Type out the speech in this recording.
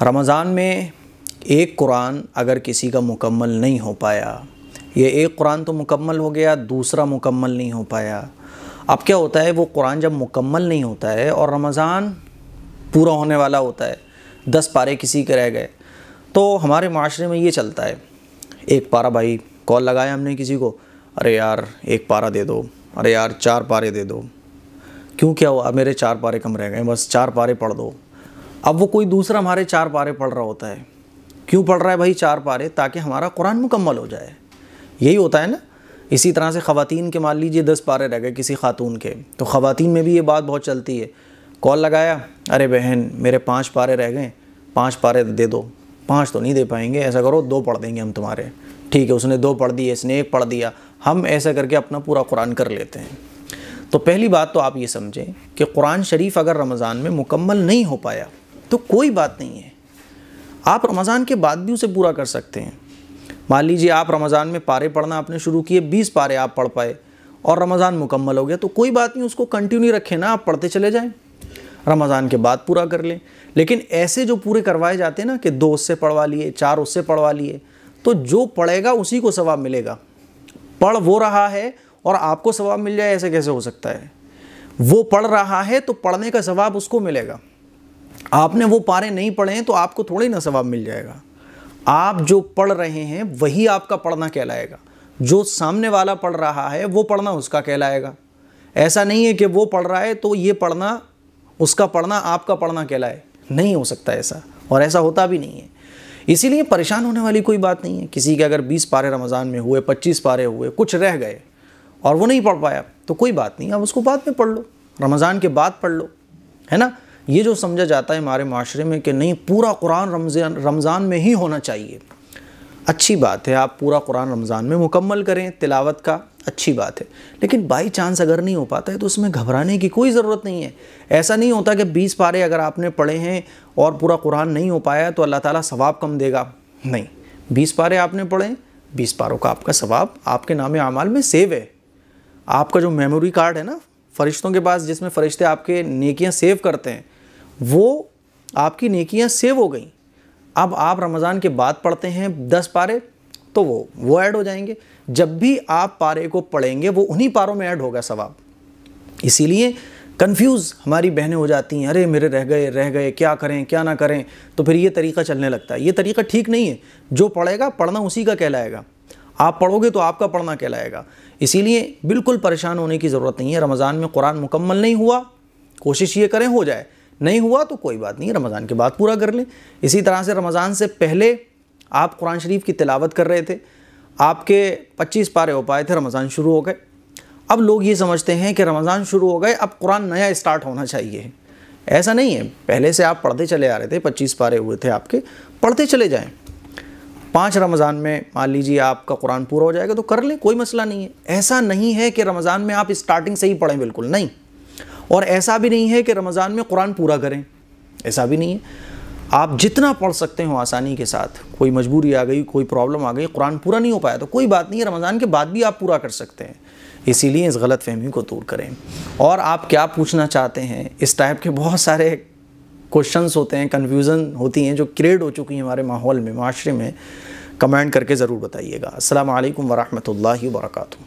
رمضان میں ایک قرآن اگر کسی کا مکمل نہیں ہو پایا، یہ ایک قرآن تو مکمل ہو گیا، دوسرا مکمل نہیں ہو پایا، اب کیا ہوتا ہے وہ قرآن جب مکمل نہیں ہوتا ہے اور رمضان پورا ہونے والا ہوتا ہے، 10 پارے کسی کے رہ گئے، تو ہمارے معاشرے میں یہ چلتا ہے، ایک پارہ بھائی کال لگایا ہم نے کسی کو، ارے یار ایک پارہ دے دو، ارے یار 4 پارے دے دو، کیوں کیا ہوا؟ میرے 4 پارے کم رہ گئے، بس 4 پارے پڑھ دو۔ اب وہ کوئی دوسرا ہمارے 4 پارے پڑھ رہا ہوتا ہے، کیوں پڑھ رہا ہے بھائی 4 پارے؟ تاکہ ہمارا قرآن مکمل ہو جائے، یہی ہوتا ہے نا۔ اسی طرح سے خواتین کے مان لیجئے 10 پارے رہ گئے کسی خاتون کے، تو خواتین میں بھی یہ بات بہت چلتی ہے، کال لگایا، ارے بہن میرے 5 پارے رہ گئے، 5 پارے دے دو۔ 5 تو نہیں دے پائیں گے، ایسا کرو 2 پڑھ دیں گے ہم تمہارے۔ ٹھیک ہے، اس نے 2 پڑھ دیے، اس نے 1 پڑھ دیا، ہم ایسا کر کے اپنا پورا قرآن کر لیتے ہیں۔ تو پہلی بات تو آپ یہ سمجھیں کہ قرآن شریف اگر رمضان میں مکمل نہیں ہو پایا تو کوئی بات نہیں ہے، آپ رمضان کے بعد بھی اسے پورا کر سکتے ہیں۔ مان لیجیے آپ رمضان میں پارے پڑھنا آپ نے شروع کیے، 20 پارے آپ پڑھ پائے اور رمضان مکمل ہو گیا، تو کوئی بات نہیں، اس کو کنٹینیو رکھیں نا، آپ پڑھتے چلے جائیں، رمضان کے بعد پورا کر لیں۔ لیکن ایسے جو پورے کروائے جاتے ہیں نا کہ 2 اس سے پڑھوا لیے، 4 اس سے پڑھوا لیے، تو جو پڑھے گا اسی کو ثواب ملے گا۔ پڑھ وہ رہا ہے اور آپ کو ثواب مل جائے، ایسے کیسے ہو سکتا ہے؟ وہ پڑھ رہا ہے تو پڑھنے کا ثواب اس کو ملے گا، آپ نے وہ پارے نہیں پڑھے ہیں تو آپ کو تھوڑی نہ ثواب مل جائے گا۔ آپ جو پڑھ رہے ہیں وہی آپ کا پڑھنا کہلائے گا، جو سامنے والا پڑھ رہا ہے وہ پڑھنا اس کا کہلائے گا۔ ایسا نہیں ہے کہ وہ پڑھ رہا ہے تو یہ پڑھنا اس کا پڑھنا آپ کا پڑھنا کہلائے، نہیں ہو سکتا ایسا، اور ایسا ہوتا بھی نہیں ہے۔ اسی لیے پریشان ہونے والی کوئی بات نہیں ہے۔ کسی کے اگر 20 پارے رمضان میں ہوئے، 25 پارے ہوئے، کچھ رہ گئے اور وہ نہیں پڑھ پایا تو کوئی بات نہیں، اب اس کو بعد میں پڑھ لو، رمضان کے بعد پڑھ لو، ہے نا۔ یہ جو سمجھا جاتا ہے ہمارے معاشرے میں کہ نہیں پورا قرآن رمضان میں ہی ہونا چاہیے، اچھی بات ہے، آپ پورا قرآن رمضان میں مکمل کریں تلاوت کا، اچھی بات ہے، لیکن بائی چانس اگر نہیں ہو پاتا ہے تو اس میں گھبرانے کی کوئی ضرورت نہیں ہے۔ ایسا نہیں ہوتا کہ 20 پارے اگر آپ نے پڑھے ہیں اور پورا قرآن نہیں ہو پایا تو اللہ تعالیٰ ثواب کم دے گا، نہیں، 20 پارے آپ نے پڑھے، 20 پاروں کا آپ کا ثواب آپ کے نام اعمال میں سیو ہے۔ آپ کا جو میموری کارڈ ہے نا فرشتوں کے پاس، جس میں فرشتے آپ کے نیکیاں سیو کرتے ہیں، وہ آپ کی نیکیاں سیو ہو گئیں۔ اب آپ رمضان کے بعد پڑھتے ہیں 10 پارے تو وہ ایڈ ہو جائیں گے، جب بھی آپ پارے کو پڑھیں گے وہ انہی پاروں میں ایڈ ہوگا ثواب۔ اسی لیے کنفیوز ہماری بہنیں ہو جاتی ہیں، ارے میرے رہ گئے کیا کریں کیا نہ کریں، تو پھر یہ طریقہ چلنے لگتا ہے۔ یہ طریقہ ٹھیک نہیں ہے، جو پڑھے گا پڑھنا اسی کا کہلائے گا، آپ پڑھو گے تو آپ کا پڑھنا کہلائے گا۔ اسی لیے بالکل پریشان ہونے کی ضرورت نہیں ہے۔ رمضان میں قرآن مکمل نہیں ہوا، کوشش یہ کریں ہو جائے، نہیں ہوا تو کوئی بات نہیں، رمضان کے بعد پورا کر لیں۔ اسی طرح سے رمضان سے پہلے آپ قرآن شریف کی تلاوت کر رہے تھے، آپ کے 25 پارے ہو پائے تھے، رمضان شروع ہو گئے، اب لوگ یہ سمجھتے ہیں کہ رمضان شروع ہو گئے اب قرآن نیا اسٹارٹ ہونا چاہیے۔ ایسا نہیں ہے، پہلے سے آپ پڑھتے چلے آ رہے تھے، 25 پارے ہوئے تھے آپ کے، پڑھتے چلے جائیں۔ 5 رمضان میں مان لیجیے آپ کا قرآن پورا ہو جائے گا تو کر لیں، کوئی مسئلہ نہیں ہے۔ ایسا نہیں ہے کہ رمضان میں آپ اسٹارٹنگ سے ہی پڑھیں، بالکل نہیں، اور ایسا بھی نہیں ہے کہ رمضان میں قرآن پورا کریں، ایسا بھی نہیں ہے۔ آپ جتنا پڑھ سکتے ہو آسانی کے ساتھ، کوئی مجبوری آ گئی، کوئی پرابلم آ گئی، قرآن پورا نہیں ہو پایا تو کوئی بات نہیں ہے، رمضان کے بعد بھی آپ پورا کر سکتے ہیں۔ اسی لیے اس غلط فہمی کو دور کریں۔ اور آپ کیا پوچھنا چاہتے ہیں، اس ٹائپ کے بہت سارے کوشچنس ہوتے ہیں، کنفیوژن ہوتی ہیں جو کریٹ ہو چکی ہیں ہمارے ماحول میں، معاشرے میں، کمنٹ کر کے ضرور بتائیے گا۔ السلام علیکم ورحمۃ اللہ وبرکاتہ۔